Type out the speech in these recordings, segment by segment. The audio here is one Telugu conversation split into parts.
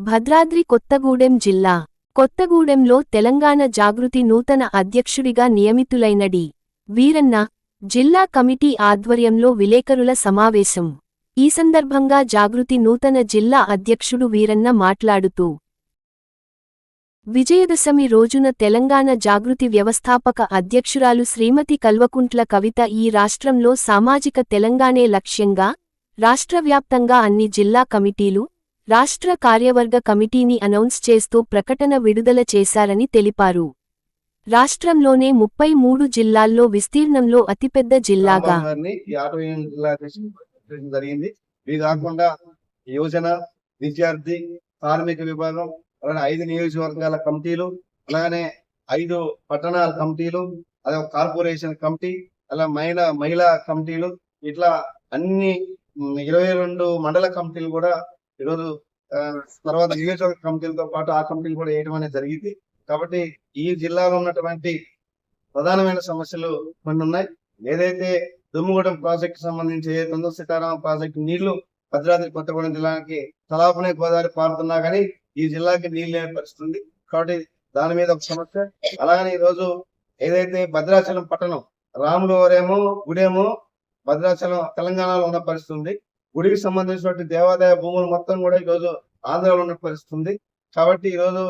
భద్రాద్రి కొత్తగూడెం జిల్లా కొత్తగూడెంలో తెలంగాణ జాగృతి నూతన అధ్యక్షుడిగా నియమితులైన డి. వీరన్న జిల్లా కమిటీ ఆధ్వర్యంలో విలేకరుల సమావేశం. ఈ సందర్భంగా జాగృతి నూతన జిల్లా అధ్యక్షుడు వీరన్న మాట్లాడుతూ, విజయదశమి రోజున తెలంగాణ జాగృతి వ్యవస్థాపక అధ్యక్షురాలు శ్రీమతి కల్వకుంట్ల కవిత ఈ రాష్ట్రంలో సామాజిక తెలంగాణే లక్ష్యంగా రాష్ట్రవ్యాప్తంగా అన్ని జిల్లా కమిటీలు, రాష్ట్ర కార్యవర్గ కమిటీని అనౌన్స్ చేస్తూ ప్రకటన విడుదల చేశారని తెలిపారు. రాష్ట్రంలోనే 33 జిల్లాల్లో విస్తీర్ణంలో అతిపెద్ద జిల్లాగా జరిగింది. ఇవి కాకుండా యువజన, విద్యార్థి, కార్మిక విభాగం, అలానే 5 నియోజకవర్గాల కమిటీలు, అలానే 5 పట్టణాల కమిటీలు, అదే కార్పొరేషన్ కమిటీ, అలా మహిళా కమిటీలు, ఇట్లా అన్ని 22 మండల కమిటీలు కూడా ఈరోజు తర్వాత నియోజకవర్గ కమిటీలతో పాటు ఆ కమిటీలు కూడా వేయడం అనేది జరిగింది. కాబట్టి ఈ జిల్లాలో ఉన్నటువంటి ప్రధానమైన సమస్యలు కొన్ని ఉన్నాయి. ఏదైతే దుమ్ముగూడెం ప్రాజెక్టు సంబంధించి ఏదైతుందో సీతారామ ప్రాజెక్టు నీళ్లు భద్రాద్రి కొత్తగూడెం జిల్లాకి తలాపనే గోదావరి పారుతున్నా కానీ ఈ జిల్లాకి నీళ్లు ఏర్పరుస్తుంది. కాబట్టి దాని మీద ఒక సమస్య. అలాగనే ఈరోజు ఏదైతే భద్రాచలం పట్టణం రాములవారేమో గుడేమో భద్రాచలం తెలంగాణలో ఉన్న పరిస్థితి ఉంది. గుడికి సంబంధించినటువంటి దేవాదాయ భూములు మొత్తం కూడా ఈరోజు ఆంధ్రాలో ఉన్న పరిస్థితి ఉంది. కాబట్టి ఈరోజు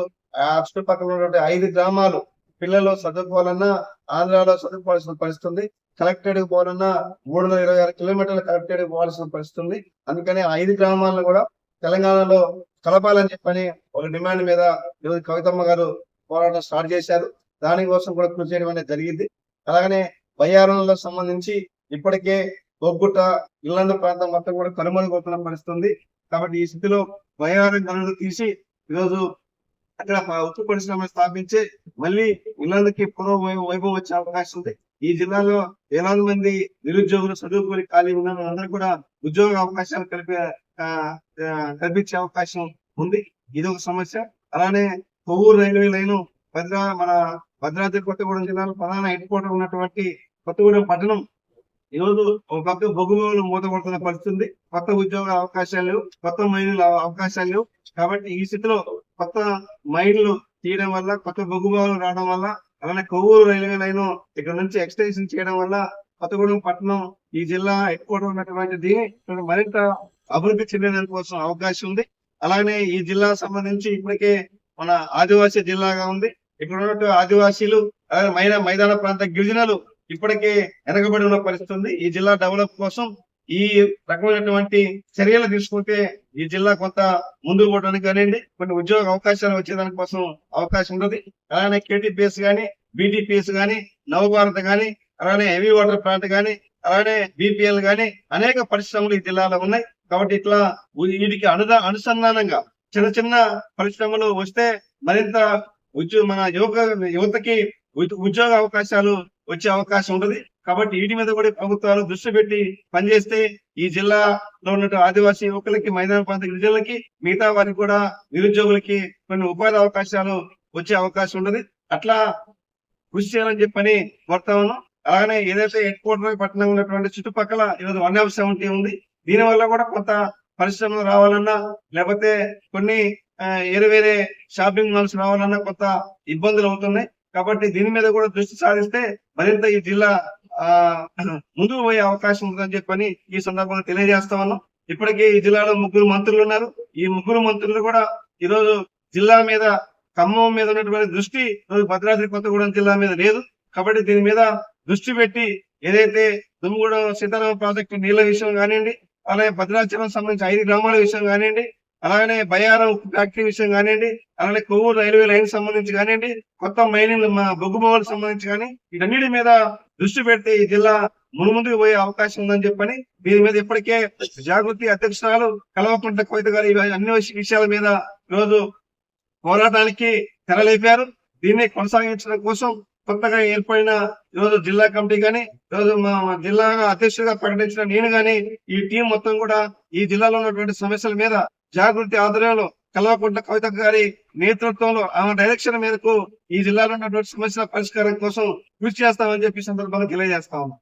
ఆ చుట్టుపక్కల ఉన్నటువంటి 5 గ్రామాలు పిల్లలు చదువుకోవాలన్నా ఆంధ్రాలో చదువుకోవాల్సిన పరిస్థితి ఉంది. కలెక్టరేట్ పోవాలన్నా 326 కిలోమీటర్ల కలెక్టరేట్ పోవాల్సిన పరిస్థితి ఉంది. అందుకని 5 గ్రామాలను కూడా తెలంగాణలో కలపాలని చెప్పని ఒక డిమాండ్ మీద ఈరోజు కవితమ్మ గారు పోరాటం స్టార్ట్ చేశారు. దానికోసం కూడా కృషి చేయడం అనేది జరిగింది. అలాగనే బయ్యారంలో సంబంధించి ఇప్పటికే బొగ్గుట ఇల్లందు ప్రాంతం మొత్తం కూడా కనుమరుగవుతున్న పరిస్థితి ఉంది. కాబట్టి ఈ స్థితిలో బయ్యారం గనులు తీసి ఈరోజు అక్కడ ఉక్కు పరిశ్రమ స్థాపించి మళ్ళీ ఇల్లందుకి పూర్వ వైభవం వచ్చే అవకాశం ఉంది. ఈ జిల్లాలో వేలాది మంది నిరుద్యోగులు చదువుకొని ఖాళీ ఉన్న అందరూ కూడా ఉద్యోగ అవకాశాలు కల్పించే అవకాశం ఉంది. ఇది ఒక సమస్య. అలానే కొవ్వూరు రైల్వే లైన్ మన భద్రాద్రి కొత్తగూడెం జిల్లాలో ప్రధాన హెడ్ క్వార్టర్ ఉన్నటువంటి కొత్తగూడెం పట్టణం ఈరోజు ఒక పక్క బొగ్గులు మూతపడుతున్న పరిస్థితి, కొత్త ఉద్యోగ అవకాశాలు లేవు, కొత్త మైన్ల అవకాశాలు లేవు. కాబట్టి ఈ స్థితిలో కొత్త మైన్లు తీయడం వల్ల, కొత్త బొగ్గుబావులు రావడం వల్ల, అలానే కొవ్వూరు రైల్వే లైన్ ఇక్కడ నుంచి ఎక్స్టెన్షన్ చేయడం వల్ల కొత్తగూడెం పట్టణం ఈ జిల్లా హెడ్ క్వార్టర్ ఉన్నటువంటి దీన్ని మరింత అభివృద్ధి చెందేదాని కోసం అవకాశం ఉంది. అలానే ఈ జిల్లా సంబంధించి ఇప్పటికే మన ఆదివాసీ జిల్లాగా ఉంది. ఇక్కడ ఉన్నటువంటి ఆదివాసీలు మైదాన ప్రాంత గిరిజనులు ఇప్పటికే వెనకబడి ఉన్న పరిస్థితి ఉంది. ఈ జిల్లా డెవలప్ కోసం ఈ రకమైనటువంటి చర్యలు తీసుకుంటే ఈ జిల్లా కొంత ముందుకు పోవడానికి కానివ్వండి, కొన్ని ఉద్యోగ అవకాశాలు వచ్చేదాని కోసం అవకాశం ఉంటుంది. అలానే కేటీపీఎస్ గానీ, బీటీపీఎస్ గానీ, నవభారత్ గానీ, అలానే హెవీ వాటర్ ప్లాంట్ గానీ, అలానే బీపీఎల్ గానీ అనేక పరిశ్రమలు ఈ జిల్లాలో ఉన్నాయి. కాబట్టి ఇట్లా వీటికి అనుసంధానంగా చిన్న చిన్న పరిశ్రమలు వస్తే మరింత మన యువతకి ఉద్యోగ అవకాశాలు వచ్చే అవకాశం ఉంటుంది. కాబట్టి వీటి మీద కూడా ప్రభుత్వాలు దృష్టి పెట్టి పనిచేస్తే ఈ జిల్లాలో ఉన్న ఆదివాసీ యువకులకి, మైదాన ప్రాంత గిరిజనులకి, మిగతా వారికి కూడా నిరుద్యోగులకి కొన్ని ఉపాధి అవకాశాలు వచ్చే అవకాశం ఉంటుంది. అట్లా కృషి చేయాలని చెప్పని కోరుతా ఉన్నాం. అలాగనే ఏదైతే హెడ్ క్వార్టర్ పట్టణం ఉన్నటువంటి చుట్టుపక్కల ఈరోజు 170 ఉంది. దీని వల్ల కూడా కొంత పరిశ్రమలు రావాలన్నా, లేకపోతే కొన్ని వేరే షాపింగ్ మాల్స్ రావాలన్నా కొంత ఇబ్బందులు అవుతున్నాయి. కాబట్టి దీని మీద కూడా దృష్టి సాధిస్తే మరింత ఈ జిల్లా ముందుకు పోయే అవకాశం ఉందని చెప్పని ఈ సందర్భంగా తెలియజేస్తా ఉన్నాం. ఇప్పటికే ఈ జిల్లాలో 3 మంత్రులు ఉన్నారు. ఈ 3 మంత్రులు కూడా ఈరోజు జిల్లా మీద, ఖమ్మం మీద ఉన్నటువంటి దృష్టి భద్రాద్రి కొత్తగూడెం జిల్లా మీద లేదు. కాబట్టి దీని మీద దృష్టి పెట్టి ఏదైతే దుమ్ముగూడెం సీతారామ ప్రాజెక్టు నీళ్ల విషయం కానివ్వండి, అలాగే భద్రాచలం సంబంధించి 5 గ్రామాల విషయం కానివ్వండి, అలాగనే బయ్యారం ఫ్యాక్టరీ విషయం కానివ్వండి, అలానే కొవ్వూరు రైల్వే లైన్ సంబంధించి కానివ్వండి, కొత్త మైనింగ్ బొగ్గుబావులకు సంబంధించి కానీ వీటన్నిటి మీద దృష్టి పెడితే ఈ జిల్లా ముందుకు పోయే అవకాశం ఉందని చెప్పని దీని మీద ఇప్పటికే జాగృతి అధ్యక్షురాలు కల్వకుంట్ల కవిత గారు అన్ని విషయాల మీద ఈరోజు పోరాటానికి తెరలేపారు. దీన్ని కొనసాగించడం కోసం కొత్తగా ఏర్పడిన ఈరోజు జిల్లా కమిటీ గాని, ఈరోజు మా జిల్లా అధ్యక్షుడిగా ప్రకటించిన నేను గాని ఈ టీం మొత్తం కూడా ఈ జిల్లాలో ఉన్నటువంటి సమస్యల మీద జాగృతి ఆధ్వర్యంలో కల్వకుంట్ల కవిత గారి నేతృత్వంలో ఆమె డైరెక్షన్ మేరకు ఈ జిల్లాలో ఉన్నటువంటి సమస్యల పరిష్కారం కోసం కృషి చేస్తామని చెప్పి సందర్భంగా తెలియజేస్తా ఉన్నాం.